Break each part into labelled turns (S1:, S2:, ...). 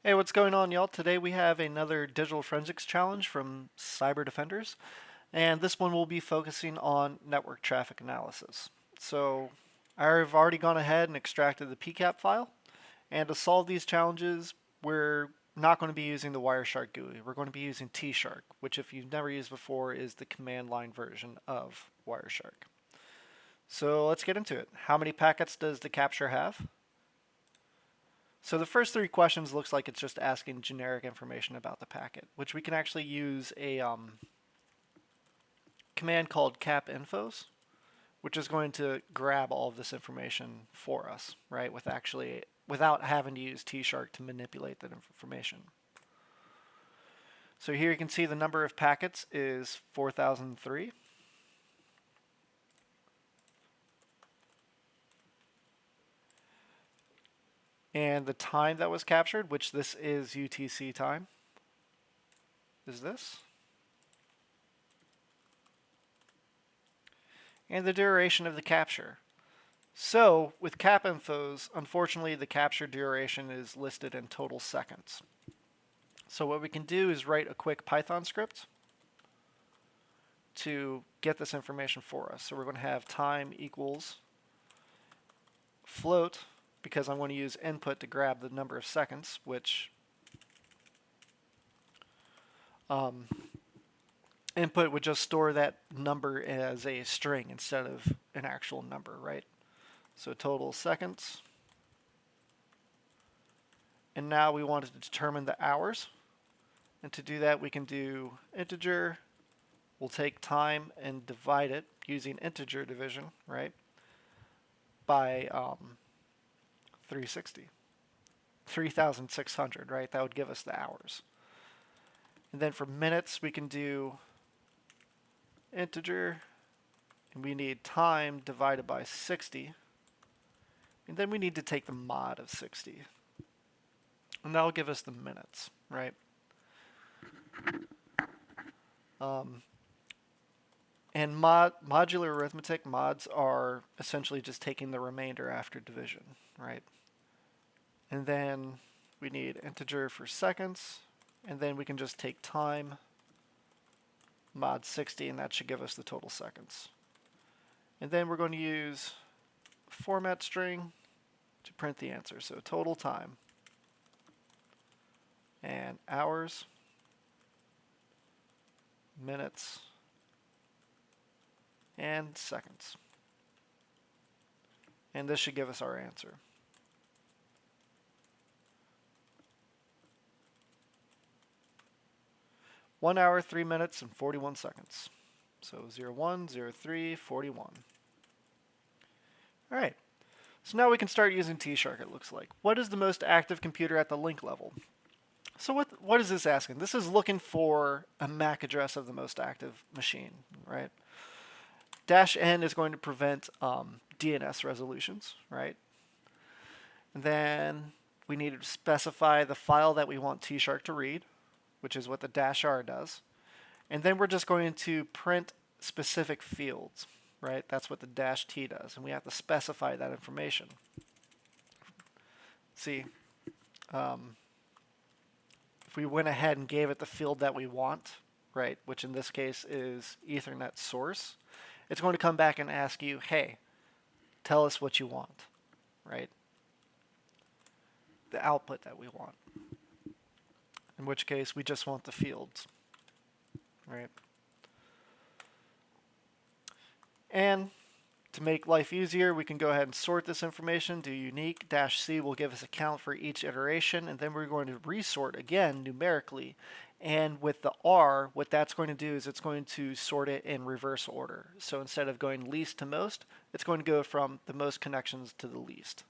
S1: Hey, what's going on, y'all? Today we have another digital forensics challenge from CyberDefenders, and this one will be focusing on network traffic analysis. So I've already gone ahead and extracted the PCAP file, and to solve these challenges, we're not going to be using the Wireshark GUI. We're going to be using TShark, which if you've never used before is the command line version of Wireshark. So let's get into it. How many packets does the capture have? So the first three questions looks like it's just asking generic information about the packet, which we can actually use a command called capinfos, which is going to grab all of this information for us, right? Without having to use TShark to manipulate that information. So here you can see the number of packets is 4003. And the time that was captured, which this is UTC time, is this. And the duration of the capture. So with cap infos, unfortunately the capture duration is listed in total seconds. So what we can do is write a quick Python script to get this information for us. So we're going to have time equals float, because I'm going to use input to grab the number of seconds, which input would just store that number as a string instead of an actual number, right? So total seconds. And now we want to determine the hours. And to do that, we can do integer. We'll take time and divide it using integer division, right, by 360. 3,600, right? That would give us the hours. And then for minutes, we can do integer, and we need time divided by 60. And then we need to take the mod of 60. And that'll give us the minutes, right? And modular arithmetic mods are essentially just taking the remainder after division, right? And then we need integer for seconds, and then we can just take time mod 60, and that should give us the total seconds. And then we're going to use format string to print the answer. So total time and hours, minutes, and seconds. And this should give us our answer. One hour, 3 minutes, and 41 seconds. So 01, 03, 41. All right. So now we can start using TShark, it looks like. What is the most active computer at the link level? So what is this asking? This is looking for a MAC address of the most active machine, right? -N is going to prevent DNS resolutions, right? And then we need to specify the file that we want TShark to read, which is what the -R does. And then we're just going to print specific fields, right? That's what the -T does, and we have to specify that information. See, if we went ahead and gave it the field that we want, right, which in this case is Ethernet source, it's going to come back and ask you, hey, tell us what you want, right? The output that we want. In which case, we just want the fields, right? And to make life easier, we can go ahead and sort this information. Do unique -C will give us a count for each iteration, and then we're going to resort again numerically. And with the R, what that's going to do is it's going to sort it in reverse order. So instead of going least to most, it's going to go from the most connections to the least.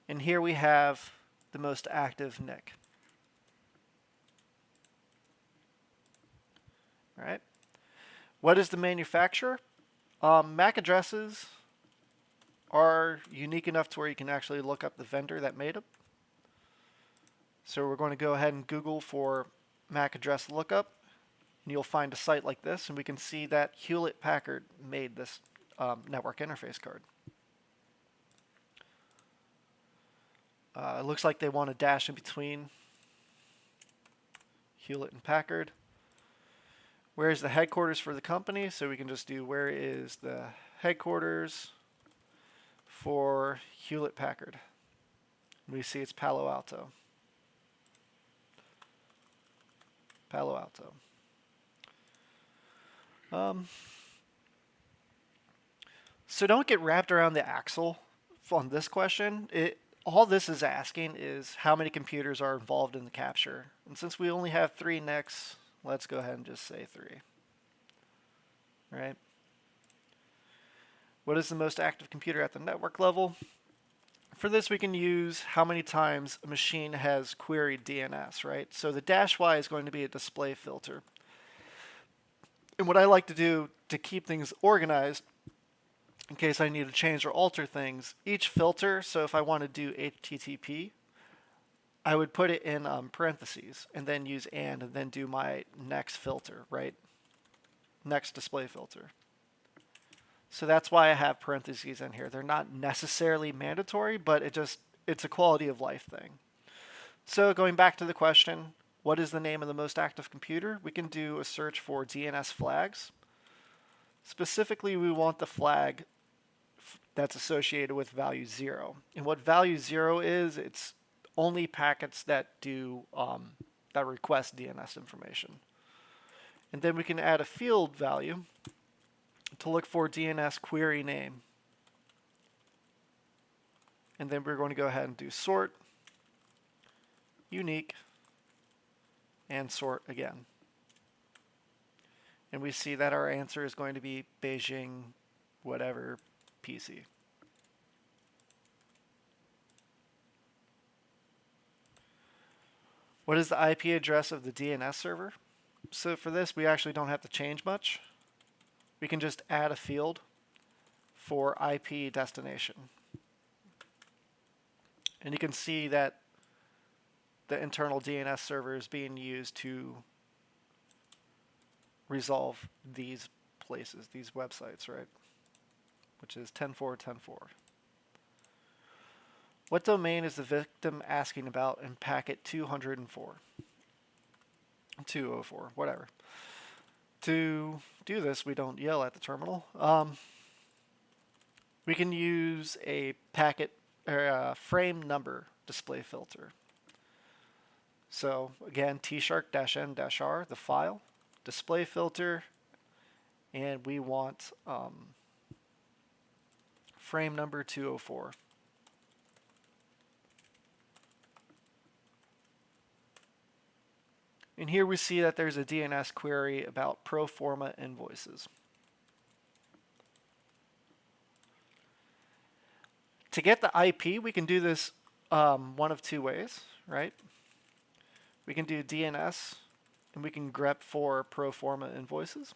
S1: And here we have the most active NIC. All right. What is the manufacturer? MAC addresses are unique enough to where you can actually look up the vendor that made them. So we're going to go ahead and Google for MAC address lookup, and you'll find a site like this, and we can see that Hewlett-Packard made this network interface card. It looks like they want a dash in between Hewlett and Packard. Where is the headquarters for the company? So we can just do where is the headquarters for Hewlett Packard. We see it's Palo Alto. Palo Alto. So don't get wrapped around the axle on this question. All this is asking is how many computers are involved in the capture. And since we only have 3 NICs, let's go ahead and just say 3. Right? What is the most active computer at the network level? For this, we can use how many times a machine has queried DNS, right? So the -y is going to be a display filter. And what I like to do to keep things organized, in case I need to change or alter things, each filter, so if I want to do HTTP, I would put it in parentheses and then use and then do my next filter, right? Next display filter. So that's why I have parentheses in here. They're not necessarily mandatory, but it's a quality of life thing. So going back to the question, what is the name of the most active computer? We can do a search for DNS flags. Specifically, we want the flag that's associated with value 0. And what value 0 is, it's only packets that do that request DNS information. And then we can add a field value to look for DNS query name. And then we're going to go ahead and do sort, unique, and sort again. And we see that our answer is going to be Beijing whatever PC. What is the IP address of the DNS server? So for this, we actually don't have to change much. We can just add a field for IP destination. And you can see that the internal DNS server is being used to resolve these places, these websites, right? Which is 10.4.10.4. What domain is the victim asking about in packet 204? 204, whatever. To do this, we don't yell at the terminal. We can use a packet or a frame number display filter. So again, TShark-N-R, the file, display filter, and we want frame number 204. And here we see that there's a DNS query about pro forma invoices. To get the IP, we can do this one of 2 ways, right? We can do DNS, and we can grep for pro forma invoices.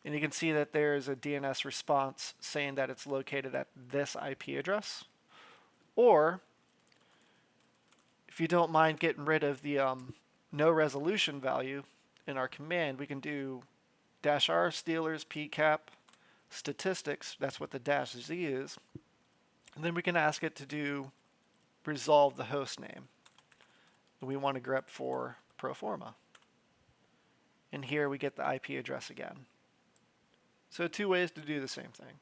S1: And you can see that there's a DNS response saying that it's located at this IP address. Or, if you don't mind getting rid of the no resolution value in our command, we can do -r stealers pcap statistics. That's what the -z is. And then we can ask it to do resolve the host name. And we want to grep for pro forma. And here we get the IP address again. So 2 ways to do the same thing.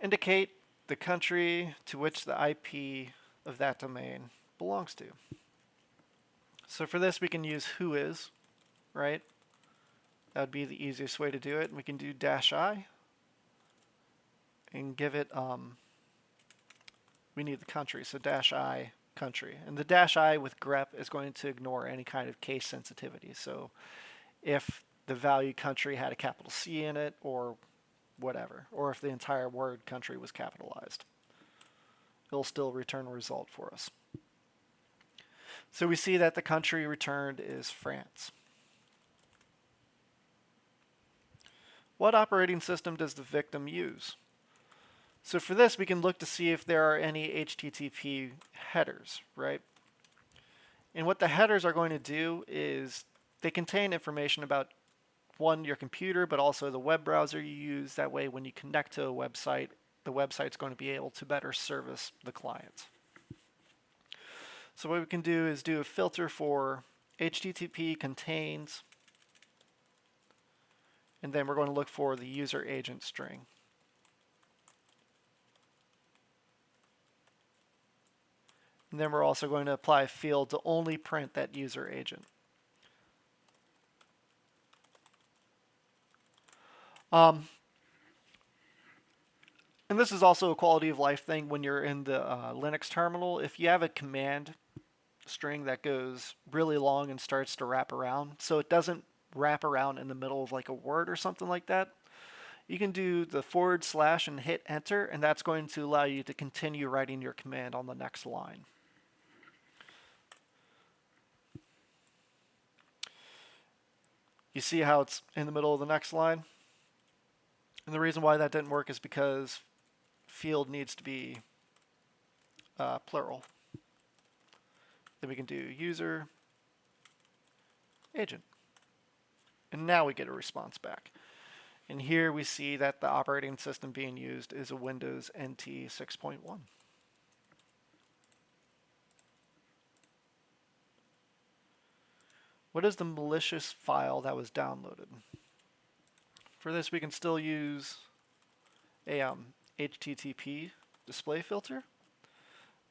S1: Indicate the country to which the IP of that domain belongs to. So for this, we can use who is, right? That would be the easiest way to do it. And we can do -i and give it, we need the country, so -i country. And the -i with grep is going to ignore any kind of case sensitivity. So if the value country had a capital C in it or whatever, or if the entire word country was capitalized, it'll still return a result for us. So we see that the country returned is France. What operating system does the victim use? So for this, we can look to see if there are any HTTP headers, right? And what the headers are going to do is they contain information about one, your computer, but also the web browser you use. That way, when you connect to a website, the website's going to be able to better service the client. So what we can do is do a filter for HTTP contains, and then we're going to look for the user agent string. And then we're also going to apply a field to only print that user agent. And this is also a quality of life thing when you're in the Linux terminal. If you have a command string that goes really long and starts to wrap around, so it doesn't wrap around in the middle of like a word or something like that, you can do the / and hit enter, and that's going to allow you to continue writing your command on the next line. You see how it's in the middle of the next line? And the reason why that didn't work is because field needs to be plural. Then we can do user agent. And now we get a response back. And here we see that the operating system being used is a Windows NT 6.1. What is the malicious file that was downloaded? For this, we can still use a HTTP display filter,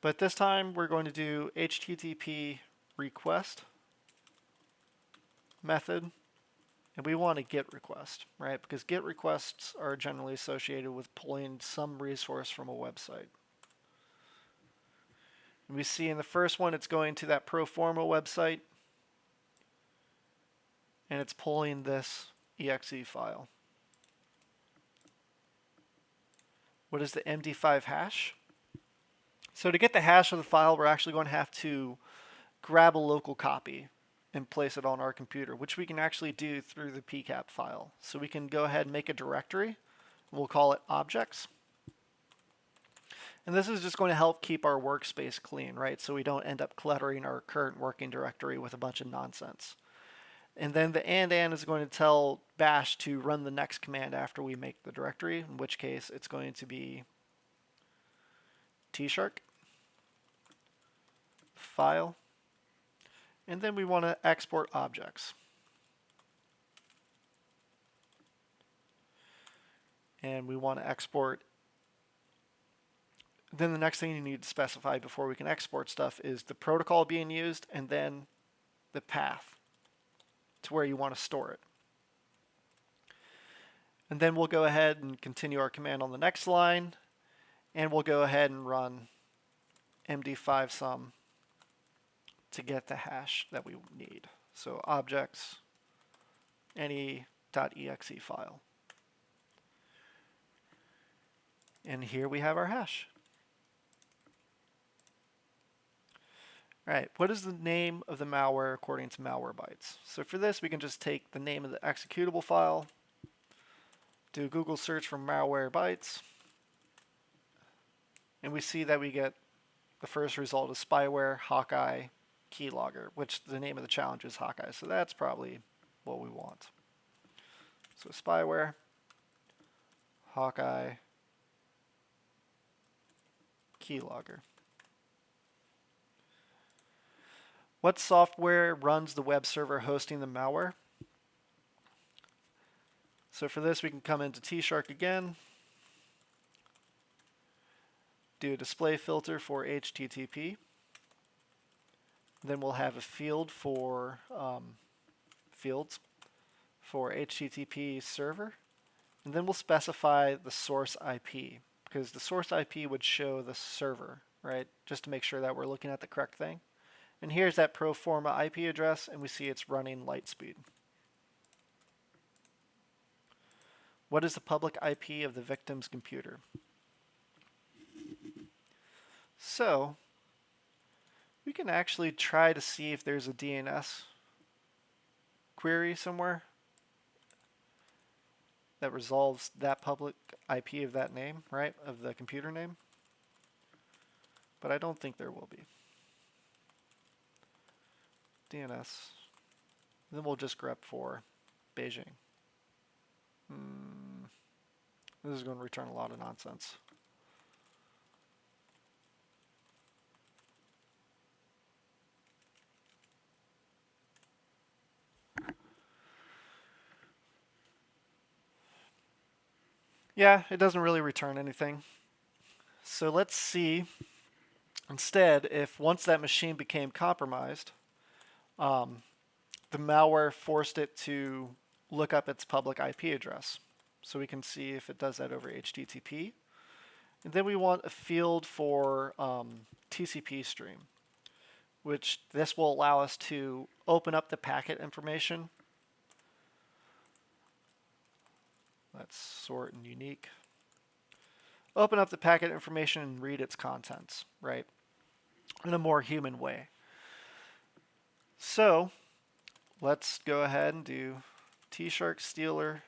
S1: but this time we're going to do HTTP request method, and we want a GET request, right? Because GET requests are generally associated with pulling some resource from a website. And we see in the first one, it's going to that pro forma website, and it's pulling this exe file. What is the MD5 hash? So to get the hash of the file, we're actually going to have to grab a local copy and place it on our computer, which we can actually do through the pcap file. So we can go ahead and make a directory. We'll call it objects. And this is just going to help keep our workspace clean, right? So we don't end up cluttering our current working directory with a bunch of nonsense. And then the and is going to tell bash to run the next command after we make the directory, in which case it's going to be TShark file. And then we want to export objects. And we want to export. Then the next thing you need to specify before we can export stuff is the protocol being used and then the path to where you want to store it. And then we'll go ahead and continue our command on the next line, and we'll go ahead and run md5 sum to get the hash that we need. So objects any.exe file. And here we have our hash. All right, what is the name of the malware according to Malwarebytes? So for this, we can just take the name of the executable file, do a Google search for Malwarebytes, and we see that we get the first result is spyware, HawkEye, keylogger, which the name of the challenge is HawkEye, so that's probably what we want. So spyware, HawkEye, keylogger. What software runs the web server hosting the malware? So for this, we can come into TShark again, do a display filter for HTTP. Then we'll have a field for fields for HTTP server. And then we'll specify the source IP, because the source IP would show the server, right? Just to make sure that we're looking at the correct thing. And here's that pro forma IP address, and we see it's running Lightspeed. What is the public IP of the victim's computer? So we can actually try to see if there's a DNS query somewhere that resolves that public IP of that name, right, of the computer name. But I don't think there will be. DNS. Then we'll just grep for Beijing. This is going to return a lot of nonsense. Yeah, it doesn't really return anything. So let's see instead if once that machine became compromised, um, the malware forced it to look up its public IP address. So we can see if it does that over HTTP. And then we want a field for TCP stream, which this will allow us to open up the packet information. Let's sort and unique. Open up the packet information and read its contents, right? In a more human way. So let's go ahead and do TShark stealer.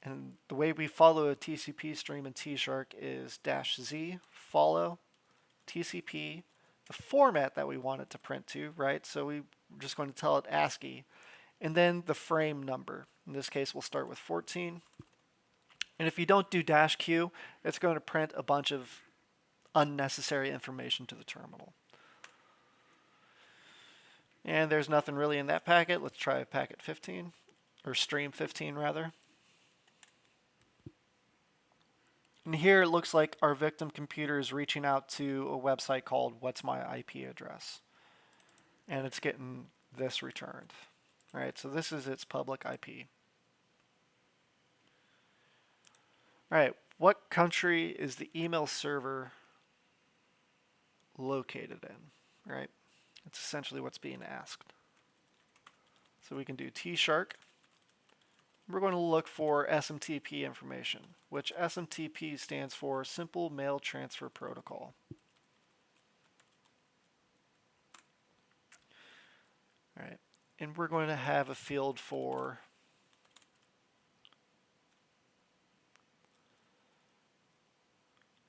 S1: And the way we follow a TCP stream in TShark is -z, follow, TCP, the format that we want it to print to, right? So we're just going to tell it ASCII, and then the frame number. In this case, we'll start with 14. And if you don't do -q, it's going to print a bunch of unnecessary information to the terminal. And there's nothing really in that packet. Let's try packet 15, or stream 15 rather. And here it looks like our victim computer is reaching out to a website called What's My IP Address. And it's getting this returned. All right, so this is its public IP. All right, what country is the email server located in? Right, it's essentially what's being asked. So we can do TShark. We're going to look for SMTP information, which SMTP stands for Simple Mail Transfer Protocol. All right, and we're going to have a field for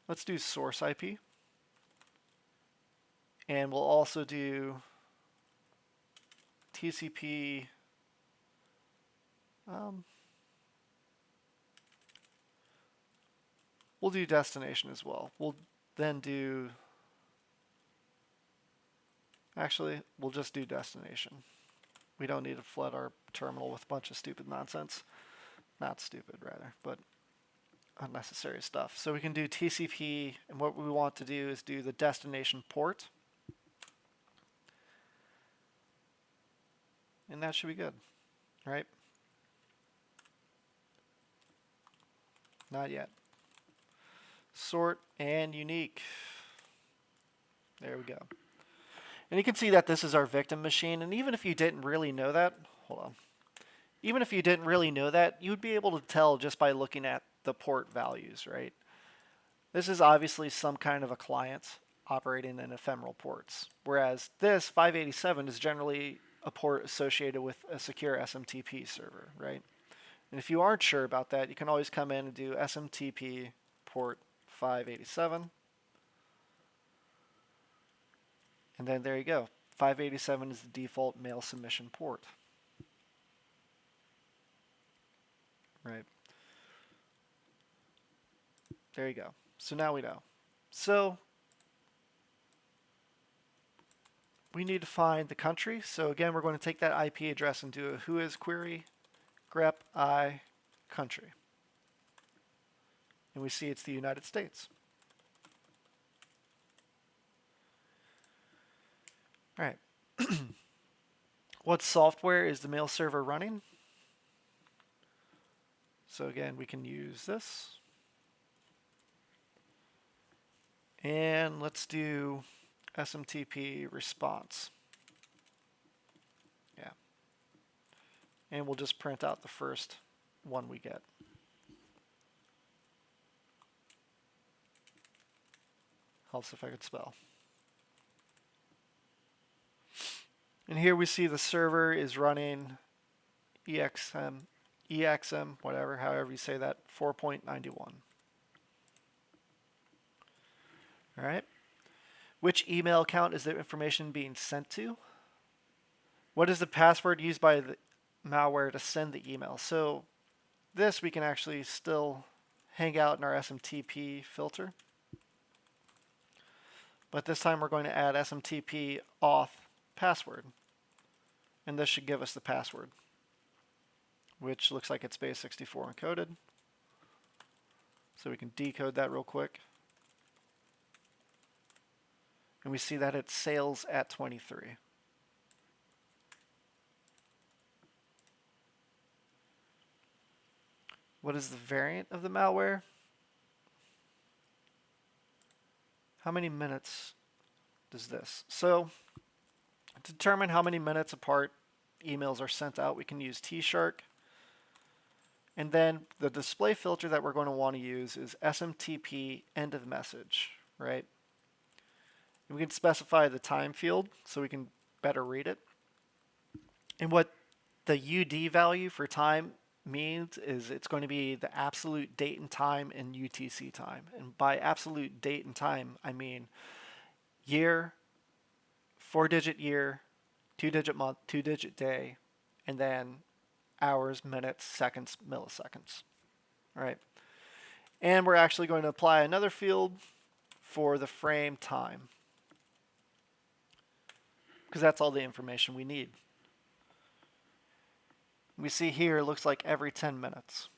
S1: let's do source IP. And we'll also do TCP we'll do destination as well. We'll then do, actually, we'll just do destination. We don't need to flood our terminal with a bunch of stupid nonsense. Not stupid, rather, but unnecessary stuff. So we can do TCP, and what we want to do is do the destination port. And that should be good, right? Not yet. Sort and unique. There we go. And you can see that this is our victim machine, and even if you didn't really know that, hold on. Even if you didn't really know that, you'd be able to tell just by looking at the port values, right? This is obviously some kind of a client operating in ephemeral ports, whereas this 587 is generally a port associated with a secure SMTP server, right? And if you aren't sure about that, you can always come in and do SMTP port 587. And then there you go. 587 is the default mail submission port. Right. There you go. So now we know. So we need to find the country. So again, we're going to take that IP address and do a whois query, grep I country. And we see it's the United States. All right. What software is the mail server running? So again, we can use this. And let's do SMTP response. Yeah. And we'll just print out the first one we get. Helps if I could spell. And here we see the server is running EXM, whatever, however you say that, 4.91. All right. Which email account is the information being sent to? What is the password used by the malware to send the email? So this, we can actually still hang out in our SMTP filter. But this time we're going to add SMTP auth password. And this should give us the password, which looks like it's base64 encoded. So we can decode that real quick. And we see that it's sales at 23. What is the variant of the malware? How many minutes does this? So to determine how many minutes apart emails are sent out, we can use TShark. And then the display filter that we're going to want to use is SMTP end of message, right? And we can specify the time field so we can better read it. And what the UD value for time means is it's going to be the absolute date and time in UTC time. And by absolute date and time, I mean year, 4-digit year, 2-digit month, 2-digit day, and then hours, minutes, seconds, milliseconds. All right. And we're actually going to apply another field for the frame time, because that's all the information we need. We see here it looks like every 10 minutes.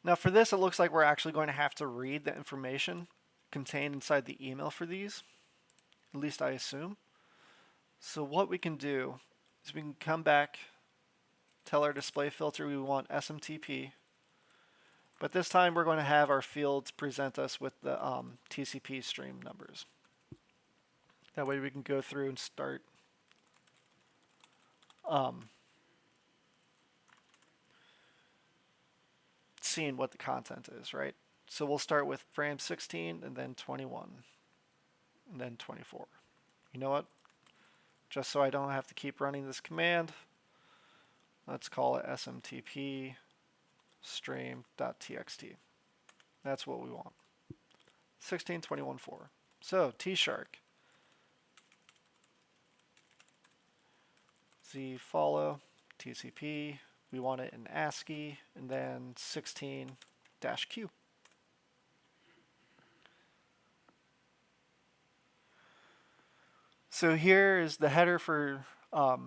S1: Now for this, it looks like we're actually going to have to read the information contained inside the email for these. At least I assume. So what we can do is we can come back, tell our display filter we want SMTP, but this time we're going to have our fields present us with the TCP stream numbers. That way we can go through and start seeing what the content is, right? So we'll start with frame 16 and then 21 and then 24. You know what? Just so I don't have to keep running this command, let's call it smtp stream.txt. That's what we want. 16, 21, 4. So TShark z follow TCP. We want it in ASCII and then 16-Q. So here is the header for the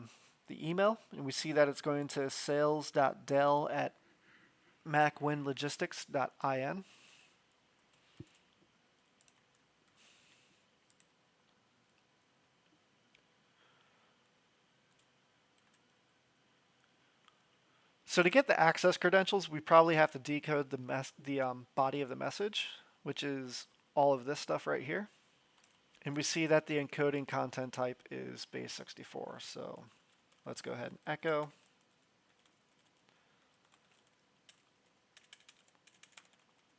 S1: email, and we see that it's going to sales.del@macwinlogistics.in. So to get the access credentials, we probably have to decode the body of the message, which is all of this stuff right here. And we see that the encoding content type is base64. So let's go ahead and echo.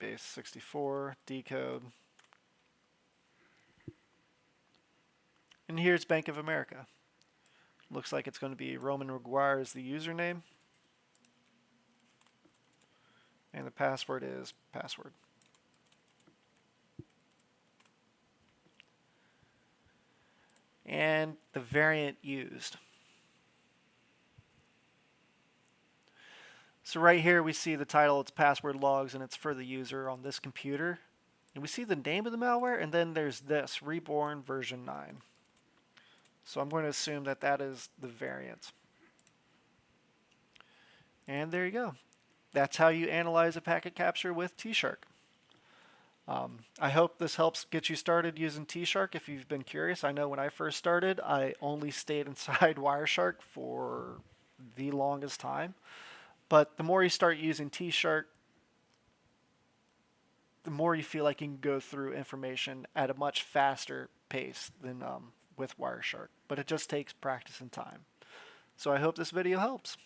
S1: Base64, decode. And here's Bank of America. Looks like it's going to be Roman Reguire as the username. And the password is password. And the variant used. So right here we see the title, it's password logs, and it's for the user on this computer. And we see the name of the malware, and then there's this, reborn version 9. So I'm going to assume that that is the variant. And there you go. That's how you analyze a packet capture with TShark. I hope this helps get you started using TShark if you've been curious. I know when I first started, I only stayed inside Wireshark for the longest time. But the more you start using TShark, the more you feel like you can go through information at a much faster pace than with Wireshark. But it just takes practice and time. So I hope this video helps.